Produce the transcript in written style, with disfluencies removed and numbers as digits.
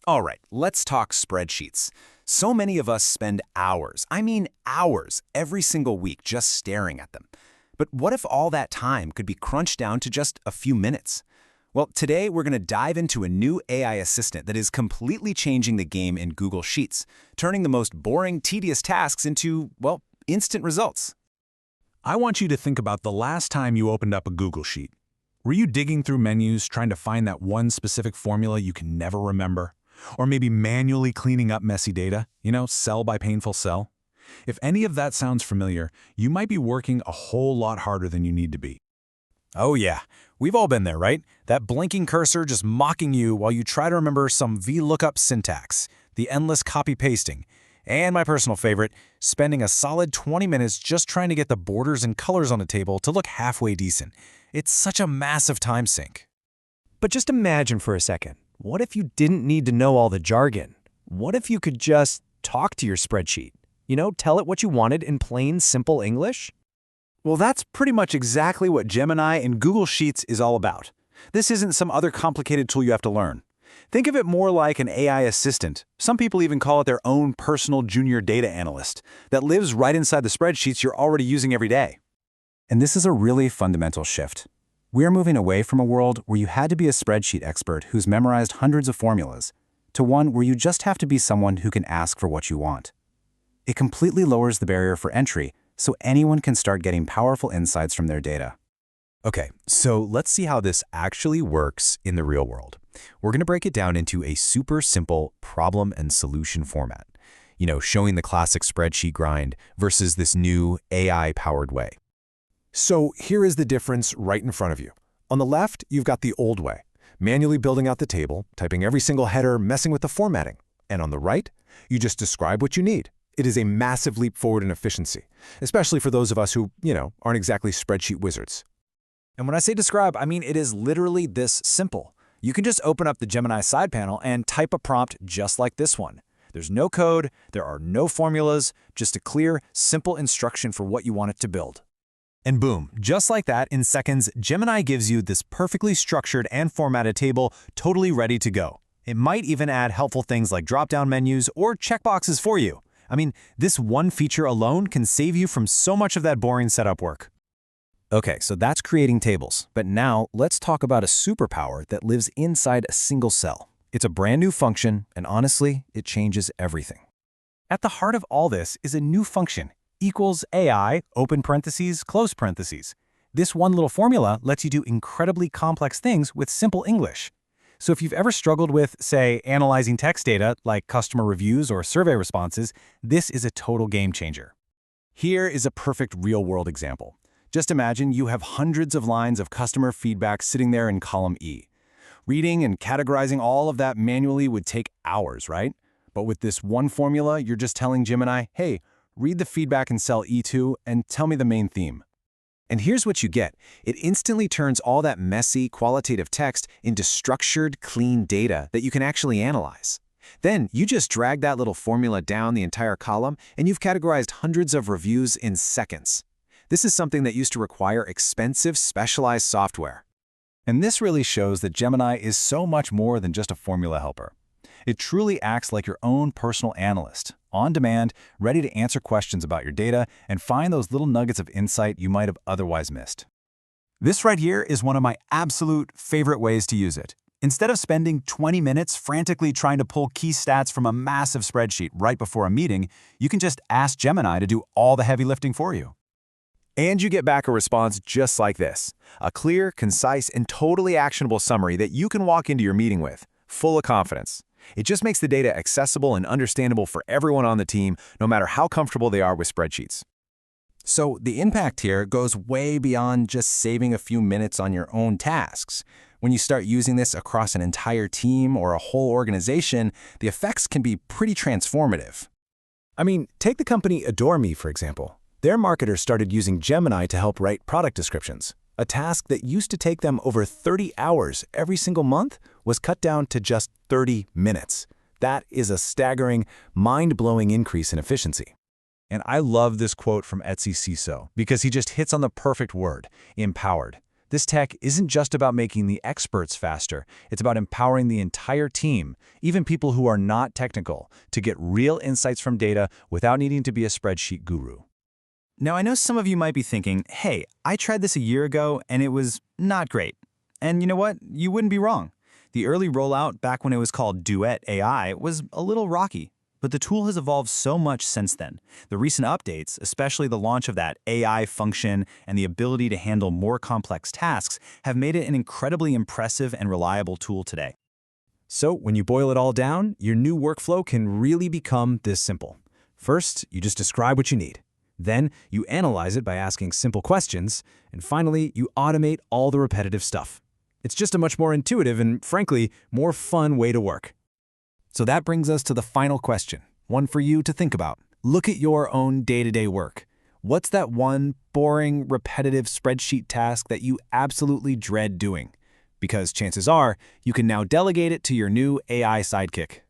All right, let's talk spreadsheets. So many of us spend hours, I mean hours, every single week just staring at them. But what if all that time could be crunched down to just a few minutes? Well, today we're going to dive into a new AI assistant that is completely changing the game in Google Sheets, turning the most boring, tedious tasks into, well, instant results. I want you to think about the last time you opened up a Google Sheet. Were you digging through menus trying to find that one specific formula you can never remember? Or maybe manually cleaning up messy data, cell by painful cell? If any of that sounds familiar, you might be working a whole lot harder than you need to be. Oh yeah, we've all been there, right? That blinking cursor just mocking you while you try to remember some VLOOKUP syntax, the endless copy-pasting, and my personal favorite, spending a solid 20 minutes just trying to get the borders and colors on a table to look halfway decent. It's such a massive time sink. But just imagine for a second, what if you didn't need to know all the jargon? What if you could just talk to your spreadsheet? Tell it what you wanted in plain, simple English? Well, that's pretty much exactly what Gemini in Google Sheets is all about. This isn't some other complicated tool you have to learn. Think of it more like an AI assistant. Some people even call it their own personal junior data analyst that lives right inside the spreadsheets you're already using every day. And this is a really fundamental shift. We're moving away from a world where you had to be a spreadsheet expert who's memorized hundreds of formulas to one where you just have to be someone who can ask for what you want. It completely lowers the barrier for entry so anyone can start getting powerful insights from their data. Okay, so let's see how this actually works in the real world. We're going to break it down into a super simple problem and solution format, showing the classic spreadsheet grind versus this new AI-powered way. So here is the difference right in front of you. On the left, you've got the old way, manually building out the table, typing every single header, messing with the formatting. And on the right, you just describe what you need. It is a massive leap forward in efficiency, especially for those of us who, aren't exactly spreadsheet wizards. And when I say describe, I mean it is literally this simple. You can just open up the Gemini side panel and type a prompt just like this one. There's no code, there are no formulas, just a clear, simple instruction for what you want it to build. And boom, just like that, in seconds, Gemini gives you this perfectly structured and formatted table totally ready to go. It might even add helpful things like drop-down menus or checkboxes for you. I mean, this one feature alone can save you from so much of that boring setup work. Okay, so that's creating tables. But now let's talk about a superpower that lives inside a single cell. It's a brand new function, and honestly, it changes everything. At the heart of all this is a new function, equals AI, open parentheses, close parentheses. This one little formula lets you do incredibly complex things with simple English. So if you've ever struggled with, say, analyzing text data like customer reviews or survey responses, this is a total game changer. Here is a perfect real-world example. Just imagine you have hundreds of lines of customer feedback sitting there in column E. Reading and categorizing all of that manually would take hours, right? But with this one formula, you're just telling Gemini, hey, read the feedback in cell E2 and tell me the main theme. And here's what you get. It instantly turns all that messy, qualitative text into structured, clean data that you can actually analyze. Then you just drag that little formula down the entire column, and you've categorized hundreds of reviews in seconds. This is something that used to require expensive, specialized software. And this really shows that Gemini is so much more than just a formula helper. It truly acts like your own personal analyst, on demand, ready to answer questions about your data and find those little nuggets of insight you might have otherwise missed. This right here is one of my absolute favorite ways to use it. Instead of spending 20 minutes frantically trying to pull key stats from a massive spreadsheet right before a meeting, you can just ask Gemini to do all the heavy lifting for you. And you get back a response just like this, a clear, concise, and totally actionable summary that you can walk into your meeting with, full of confidence. It just makes the data accessible and understandable for everyone on the team, no matter how comfortable they are with spreadsheets. So the impact here goes way beyond just saving a few minutes on your own tasks. When you start using this across an entire team or a whole organization, the effects can be pretty transformative. I mean, take the company Adore Me, for example. Their marketers started using Gemini to help write product descriptions. A task that used to take them over 30 hours every single month was cut down to just 30 minutes. That is a staggering, mind-blowing increase in efficiency. And I love this quote from Etsy CISO because he just hits on the perfect word, empowered. This tech isn't just about making the experts faster, it's about empowering the entire team, even people who are not technical, to get real insights from data without needing to be a spreadsheet guru. Now, I know some of you might be thinking, hey, I tried this a year ago and it was not great. And you know what? You wouldn't be wrong. The early rollout, back when it was called Duet AI, was a little rocky. But the tool has evolved so much since then. The recent updates, especially the launch of that AI function and the ability to handle more complex tasks, have made it an incredibly impressive and reliable tool today. So when you boil it all down, your new workflow can really become this simple. First, you just describe what you need. Then, you analyze it by asking simple questions. And finally, you automate all the repetitive stuff. It's just a much more intuitive and, frankly, more fun way to work. So that brings us to the final question, one for you to think about. Look at your own day-to-day work. What's that one boring, repetitive spreadsheet task that you absolutely dread doing? Because chances are, you can now delegate it to your new AI sidekick.